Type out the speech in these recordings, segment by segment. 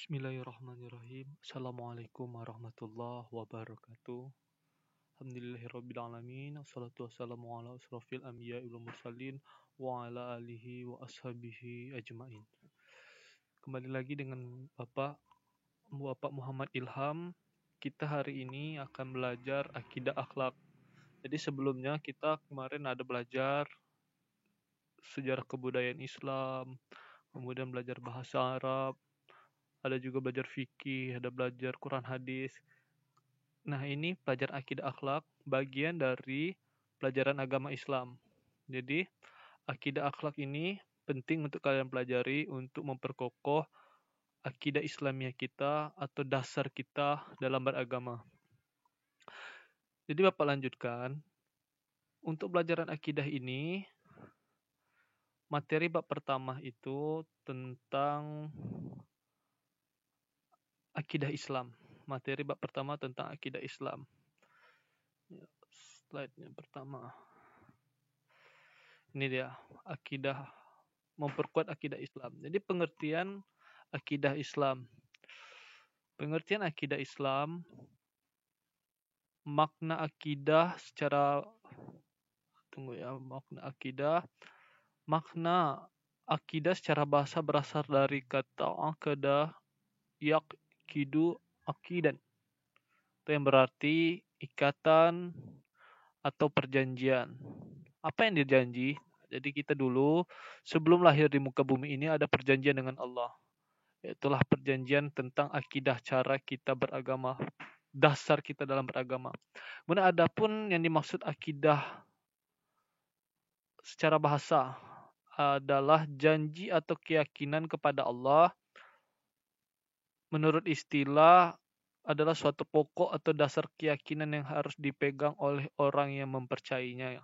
Bismillahirrahmanirrahim. Assalamualaikum warahmatullahi wabarakatuh. Alhamdulillahirrabbilalamin. Wassalatu wassalamu ala asrafil anbiya wal mursalin wa ala alihi wa ashabihi ajmain. Kembali lagi dengan Bapak Muhammad Ilham. Kita hari ini akan belajar akidah akhlak. Jadi sebelumnya kita kemarin ada belajar sejarah kebudayaan Islam, kemudian belajar bahasa Arab, ada juga belajar fikih, ada belajar Quran hadis. Nah, ini pelajaran akidah akhlak, bagian dari pelajaran agama Islam. Jadi, akidah akhlak ini penting untuk kalian pelajari untuk memperkokoh akidah Islamiyah kita atau dasar kita dalam beragama. Jadi, Bapak lanjutkan. Untuk pelajaran akidah ini, materi bab pertama itu tentang akidah Islam. Materi bab pertama tentang akidah Islam. Slide-nya pertama. Ini dia, akidah, memperkuat akidah Islam. Jadi pengertian akidah Islam. Pengertian akidah Islam, makna akidah secara makna akidah secara bahasa berasal dari kata aqada yaqidu aqidan. Itu yang berarti ikatan atau perjanjian. Apa yang dijanji? Jadi kita dulu sebelum lahir di muka bumi ini ada perjanjian dengan Allah. Itulah perjanjian tentang akidah, cara kita beragama, dasar kita dalam beragama. Kemudian ada pun yang dimaksud akidah secara bahasa adalah janji atau keyakinan kepada Allah. Menurut istilah adalah suatu pokok atau dasar keyakinan yang harus dipegang oleh orang yang mempercayainya.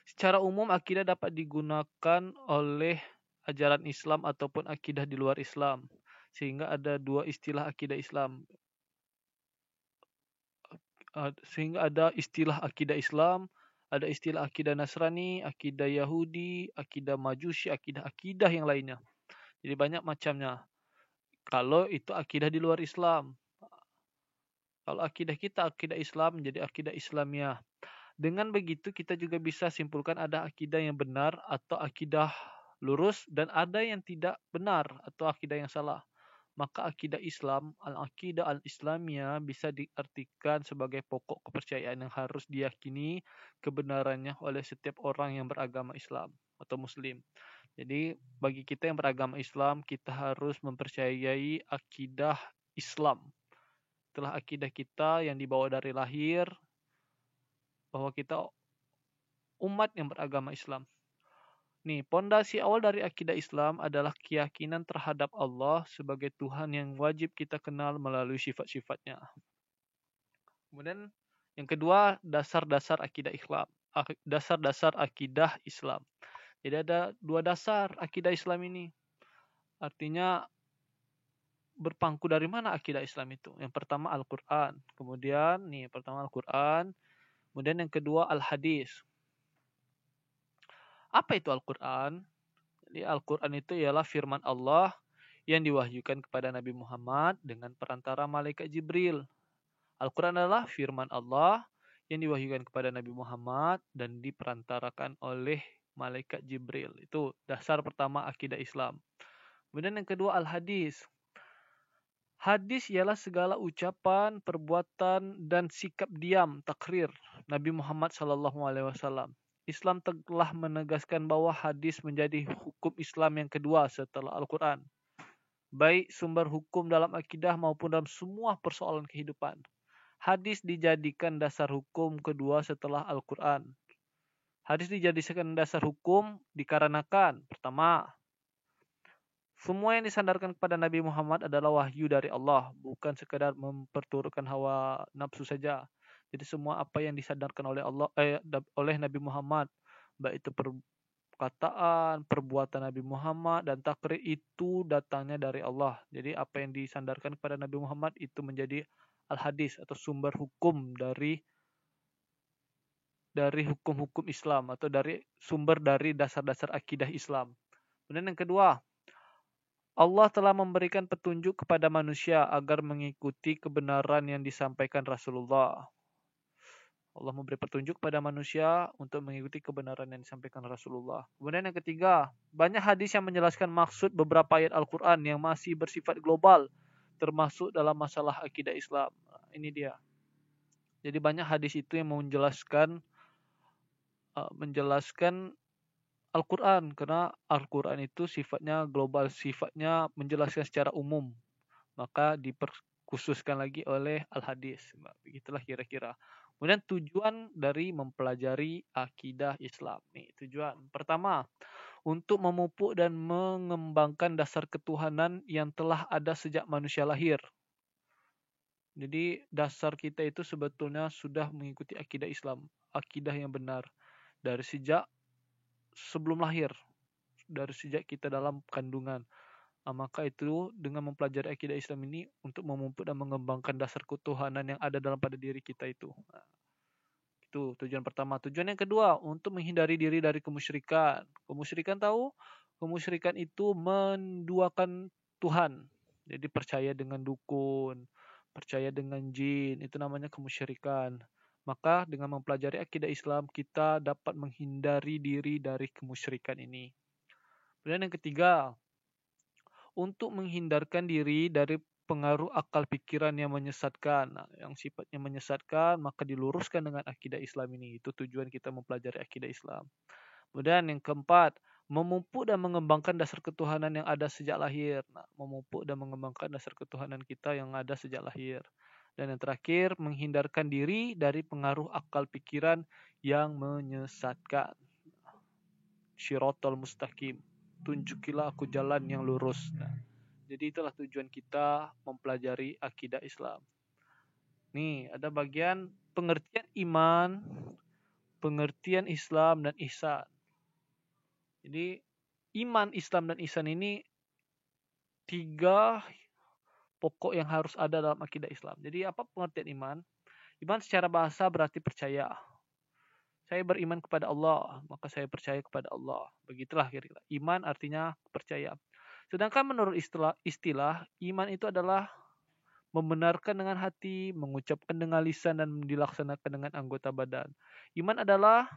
Secara umum akidah dapat digunakan oleh ajaran Islam ataupun akidah di luar Islam. Sehingga ada dua istilah akidah Islam. Sehingga ada istilah akidah Islam, ada istilah akidah Nasrani, akidah Yahudi, akidah Majusi, akidah yang lainnya. Jadi banyak macamnya. Kalau itu akidah di luar Islam. Kalau akidah kita akidah Islam menjadi akidah Islamiyah. Dengan begitu kita juga bisa simpulkan ada akidah yang benar atau akidah lurus dan ada yang tidak benar atau akidah yang salah. Maka akidah Islam, al-aqidah al-islamiyah bisa diartikan sebagai pokok kepercayaan yang harus diyakini kebenarannya oleh setiap orang yang beragama Islam atau Muslim. Jadi bagi kita yang beragama Islam, kita harus mempercayai akidah Islam. Itulah akidah kita yang dibawa dari lahir, bahwa kita umat yang beragama Islam. Nih, pondasi awal dari akidah Islam adalah keyakinan terhadap Allah sebagai Tuhan yang wajib kita kenal melalui sifat-sifatnya. Kemudian yang kedua, dasar-dasar akidah Islam. Dasar-dasar akidah Islam. Jadi ada dua dasar akidah Islam ini. Artinya berpangku dari mana akidah Islam itu? Yang pertama Al-Quran. Kemudian pertama Al-Quran. Kemudian yang kedua Al-Hadis. Apa itu Al-Quran? Jadi Al-Quran itu ialah firman Allah yang diwahyukan kepada Nabi Muhammad dengan perantara malaikat Jibril. Al-Quran adalah firman Allah yang diwahyukan kepada Nabi Muhammad dan diperantarakan oleh malaikat Jibril. Itu dasar pertama akidah Islam. Kemudian yang kedua Al-Hadis. Hadis ialah segala ucapan, perbuatan, dan sikap diam, takrir Nabi Muhammad SAW. Islam telah menegaskan bahwa hadis menjadi hukum Islam yang kedua setelah Al-Quran. Baik sumber hukum dalam akidah maupun dalam semua persoalan kehidupan. Hadis dijadikan dasar hukum kedua setelah Al-Quran. Hadis dijadikan dasar hukum dikarenakan, pertama, semua yang disandarkan kepada Nabi Muhammad adalah wahyu dari Allah, bukan sekadar memperturutkan hawa nafsu saja. Jadi semua apa yang disandarkan oleh Nabi Muhammad, baik itu perkataan, perbuatan Nabi Muhammad dan takrir itu datangnya dari Allah. Jadi apa yang disandarkan kepada Nabi Muhammad itu menjadi al-hadis atau sumber hukum dari hukum-hukum Islam atau dari sumber dari dasar-dasar akidah Islam. Kemudian yang kedua, Allah telah memberikan petunjuk kepada manusia agar mengikuti kebenaran yang disampaikan Rasulullah. Allah memberi petunjuk kepada manusia untuk mengikuti kebenaran yang disampaikan Rasulullah. Kemudian yang ketiga, banyak hadis yang menjelaskan maksud beberapa ayat Al-Quran yang masih bersifat global, termasuk dalam masalah akidah Islam. Ini dia. Jadi banyak hadis itu yang menjelaskan Al-Quran, karena Al-Quran itu sifatnya global, sifatnya menjelaskan secara umum. Maka diperkhususkan lagi oleh Al-Hadis. Begitulah kira-kira. Kemudian tujuan dari mempelajari akidah Islam. Nih, tujuan pertama, untuk memupuk dan mengembangkan dasar ketuhanan yang telah ada sejak manusia lahir. Jadi dasar kita itu sebetulnya sudah mengikuti akidah Islam, akidah yang benar dari sejak sebelum lahir, dari sejak kita dalam kandungan. Maka itu dengan mempelajari akidah Islam ini untuk memupuk dan mengembangkan dasar ketuhanan yang ada dalam pada diri kita itu. Itu tujuan pertama. Tujuan yang kedua, untuk menghindari diri dari kemusyrikan. Kemusyrikan tahu? Kemusyrikan itu menduakan Tuhan. Jadi percaya dengan dukun, percaya dengan jin, itu namanya kemusyrikan. Maka dengan mempelajari akidah Islam, kita dapat menghindari diri dari kemusyrikan ini. Kemudian yang ketiga, untuk menghindarkan diri dari pengaruh akal pikiran yang menyesatkan. Nah, yang sifatnya menyesatkan, maka diluruskan dengan akidah Islam ini. Itu tujuan kita mempelajari akidah Islam. Kemudian yang keempat, memupuk dan mengembangkan dasar ketuhanan yang ada sejak lahir. Nah, memupuk dan mengembangkan dasar ketuhanan kita yang ada sejak lahir. Dan yang terakhir, menghindarkan diri dari pengaruh akal pikiran yang menyesatkan. Syiratal mustaqim. Tunjukilah aku jalan yang lurus. Nah, jadi itulah tujuan kita mempelajari akidah Islam. Nih, ada bagian pengertian iman, pengertian Islam, dan ihsan. Jadi, iman, Islam, dan ihsan ini 3 pokok yang harus ada dalam akidah Islam. Jadi, apa pengertian iman? Iman secara bahasa berarti percaya. Saya beriman kepada Allah, maka saya percaya kepada Allah. Begitulah kira-kira. Iman artinya percaya. Sedangkan menurut istilah, iman itu adalah membenarkan dengan hati, mengucapkan dengan lisan, dan dilaksanakan dengan anggota badan. Iman adalah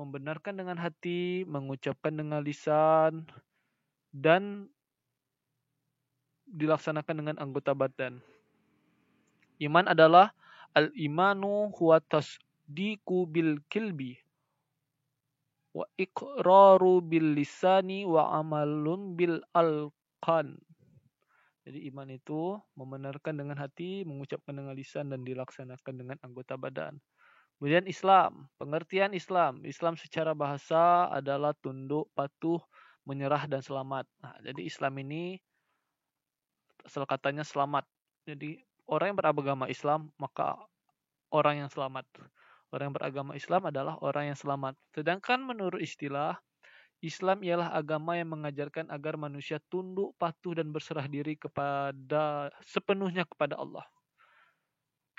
membenarkan dengan hati, mengucapkan dengan lisan, dan dilaksanakan dengan anggota badan. Iman adalah al-imanu huwa tasdiqu bil qalbi wa iqraru bil lisani wa amalun bil alqan. Jadi iman itu membenarkan dengan hati, mengucapkan dengan lisan, dan dilaksanakan dengan anggota badan. Kemudian Islam, pengertian Islam. Islam secara bahasa adalah tunduk, patuh, menyerah, dan selamat. Nah, jadi Islam ini asal katanya selamat. Jadi orang yang beragama Islam, maka orang yang selamat. Orang yang beragama Islam adalah orang yang selamat. Sedangkan menurut istilah, Islam ialah agama yang mengajarkan agar manusia tunduk, patuh, dan berserah diri sepenuhnya kepada Allah.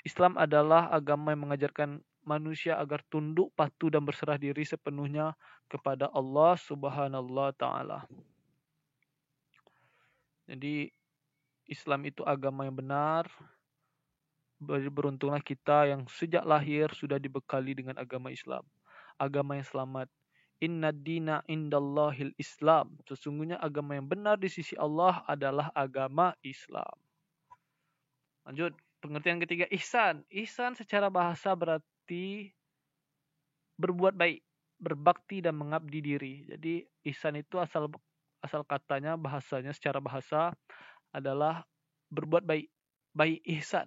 Islam adalah agama yang mengajarkan manusia agar tunduk, patuh, dan berserah diri sepenuhnya kepada Allah Subhanahu Ta'ala. Jadi Islam itu agama yang benar. Beruntunglah kita yang sejak lahir sudah dibekali dengan agama Islam. Agama yang selamat. Inna dina indallahil Islam. Sesungguhnya agama yang benar di sisi Allah adalah agama Islam. Lanjut, pengertian ketiga, ihsan. Ihsan secara bahasa berarti berbuat baik, berbakti, dan mengabdi diri. Jadi ihsan itu asal katanya, bahasanya secara bahasa adalah berbuat baik. Baik ihsan.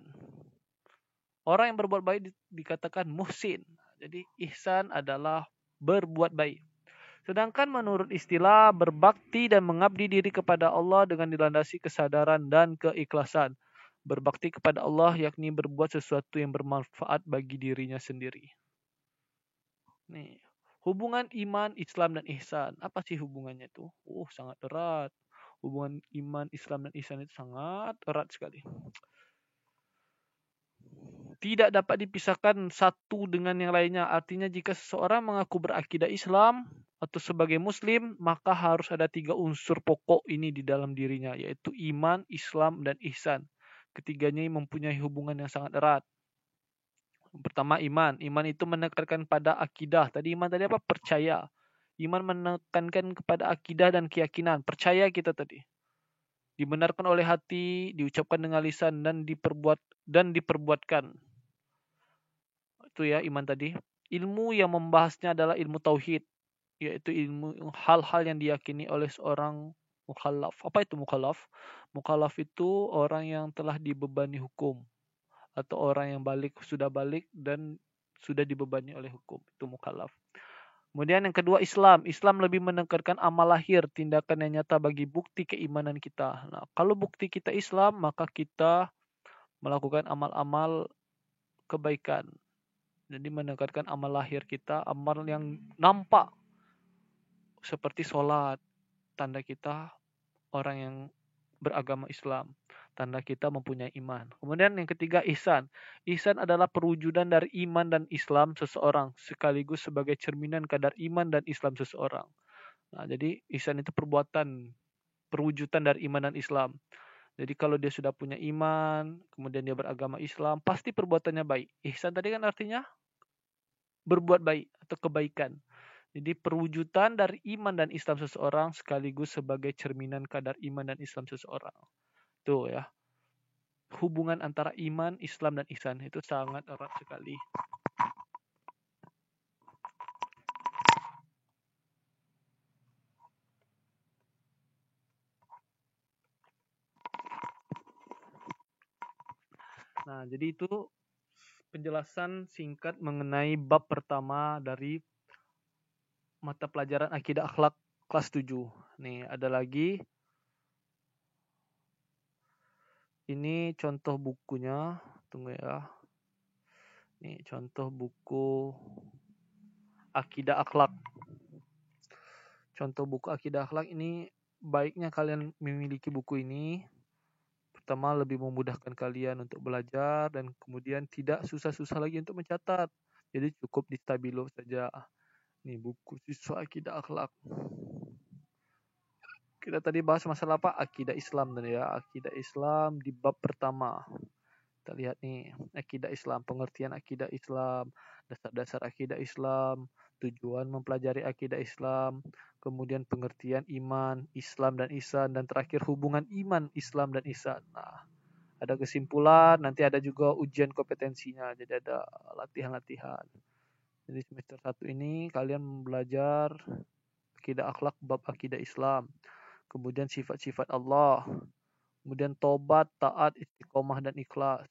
Orang yang berbuat baik dikatakan muhsin. Jadi ihsan adalah berbuat baik. Sedangkan menurut istilah, berbakti dan mengabdi diri kepada Allah dengan dilandasi kesadaran dan keikhlasan. Berbakti kepada Allah yakni berbuat sesuatu yang bermanfaat bagi dirinya sendiri. Nih, hubungan iman, Islam, dan ihsan. Apa sih hubungannya itu? Sangat erat. Hubungan iman, Islam, dan ihsan itu sangat erat sekali. Tidak dapat dipisahkan satu dengan yang lainnya. Artinya jika seseorang mengaku berakidah Islam, atau sebagai muslim, maka harus ada 3 unsur pokok ini di dalam dirinya, yaitu iman, Islam, dan ihsan. Ketiganya mempunyai hubungan yang sangat erat. Pertama, iman. Iman itu menekankan pada akidah. Tadi iman tadi apa? Percaya. Iman menekankan kepada akidah dan keyakinan. Percaya kita tadi. Dibenarkan oleh hati, diucapkan dengan lisan, dan diperbuatkan. Itu ya iman tadi. Ilmu yang membahasnya adalah ilmu tauhid, yaitu ilmu hal-hal yang diyakini oleh seorang mukallaf. Apa itu mukallaf? Mukallaf itu orang yang telah dibebani hukum, atau orang yang sudah balik dan sudah dibebani oleh hukum. Itu mukallaf. Kemudian yang kedua, Islam. Islam lebih menekankan amal lahir, tindakan yang nyata bagi bukti keimanan kita. Nah, kalau bukti kita Islam, maka kita melakukan amal-amal kebaikan. Jadi menekankan amal lahir kita, amal yang nampak seperti sholat, tanda kita orang yang beragama Islam, tanda kita mempunyai iman. Kemudian yang ketiga, ihsan. Ihsan adalah perwujudan dari iman dan Islam seseorang, sekaligus sebagai cerminan kadar iman dan Islam seseorang. Nah, jadi ihsan itu perwujudan dari iman dan Islam. Jadi kalau dia sudah punya iman, kemudian dia beragama Islam, pasti perbuatannya baik. Ihsan tadi kan artinya berbuat baik atau kebaikan. Jadi perwujudan dari iman dan Islam seseorang sekaligus sebagai cerminan kadar iman dan Islam seseorang. Tuh ya. Hubungan antara iman, Islam, dan ihsan itu sangat erat sekali. Nah, jadi itu penjelasan singkat mengenai bab pertama dari mata pelajaran akidah akhlak kelas 7. Nih, ada lagi. Ini contoh bukunya. Tunggu ya. Nih, contoh buku akidah akhlak. Contoh buku akidah akhlak ini, baiknya kalian memiliki buku ini. Pertama, lebih memudahkan kalian untuk belajar, dan kemudian tidak susah-susah lagi untuk mencatat. Jadi cukup di stabilo saja. Nih, buku siswa akidah akhlak. Kita tadi bahas masalah apa? Akidah Islam tadi ya. Akidah Islam di bab pertama. Kita lihat nih, akidah Islam, pengertian akidah Islam, dasar-dasar akidah Islam, tujuan mempelajari akidah Islam, kemudian pengertian iman, Islam dan ihsan, dan terakhir hubungan iman, Islam dan ihsan. Nah, ada kesimpulan, nanti ada juga ujian kompetensinya, jadi ada latihan-latihan. Jadi semester 1 ini kalian belajar akidah akhlak bab akidah Islam, kemudian sifat-sifat Allah, kemudian tobat, taat, istiqomah, dan ikhlas.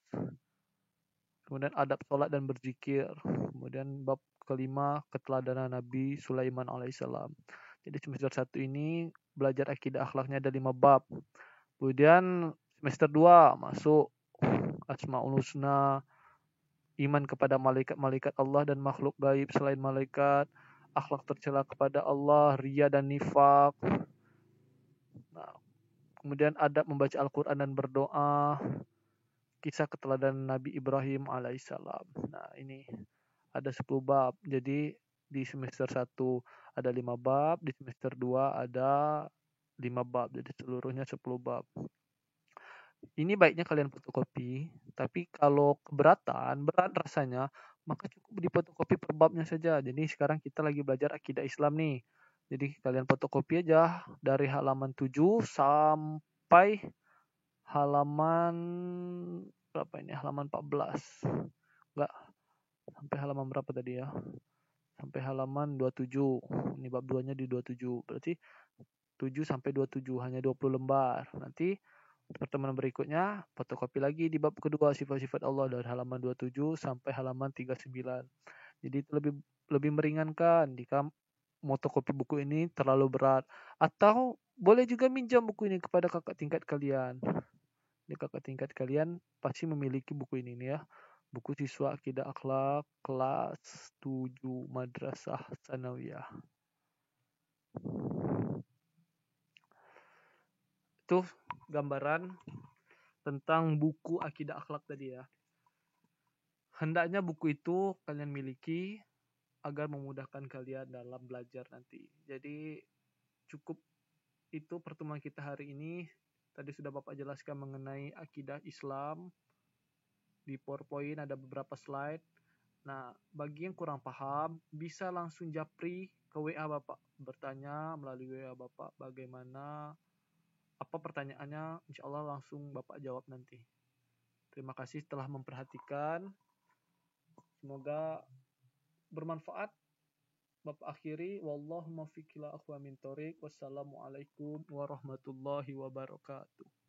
Kemudian adab sholat dan berzikir. Kemudian bab kelima, keteladanan Nabi Sulaiman alaihissalam. Jadi semester 1 ini belajar akidah akhlaknya ada 5 bab. Kemudian semester 2 masuk Asmaul Husna, iman kepada malaikat-malaikat Allah dan makhluk gaib selain malaikat, akhlak tercela kepada Allah, riya dan nifak. Nah, kemudian adab membaca Al-Quran dan berdoa, kisah keteladanan Nabi Ibrahim alaihissalam. Nah, ini ada 10 bab. Jadi di semester 1 ada 5 bab, di semester 2 ada 5 bab. Jadi seluruhnya 10 bab. Ini baiknya kalian fotokopi, tapi kalau berat rasanya, maka cukup difotokopi per babnya saja. Jadi sekarang kita lagi belajar akidah Islam nih. Jadi kalian fotokopi aja dari halaman 7 sampai halaman berapa ini? Halaman 14. Enggak, sampai halaman berapa tadi ya? Sampai halaman 27. Ini bab 2-nya di 27. Berarti 7 sampai 27, hanya 20 lembar. Nanti pertemuan berikutnya fotokopi lagi di bab kedua, sifat-sifat Allah, dari halaman 27 sampai halaman 39. Jadi itu lebih meringankan jika fotokopi buku ini terlalu berat. Atau boleh juga minjam buku ini kepada kakak tingkat kalian. Ini kakak tingkat kalian pasti memiliki buku ini nih ya. Buku siswa akidah akhlak kelas 7 Madrasah Sanawiyah. Itu gambaran tentang buku akidah akhlak tadi ya. Hendaknya buku itu kalian miliki agar memudahkan kalian dalam belajar nanti. Jadi cukup itu pertemuan kita hari ini. Tadi sudah Bapak jelaskan mengenai akidah Islam. Di PowerPoint ada beberapa slide. Nah, bagi yang kurang paham, bisa langsung japri ke WA Bapak. Bertanya melalui WA Bapak bagaimana, apa pertanyaannya, insya Allah langsung Bapak jawab nanti. Terima kasih telah memperhatikan. Semoga bermanfaat. Bapak akhiri, wallahu muwaffiq ila aqwamit thoriq. Wassalamualaikum warahmatullahi wabarakatuh.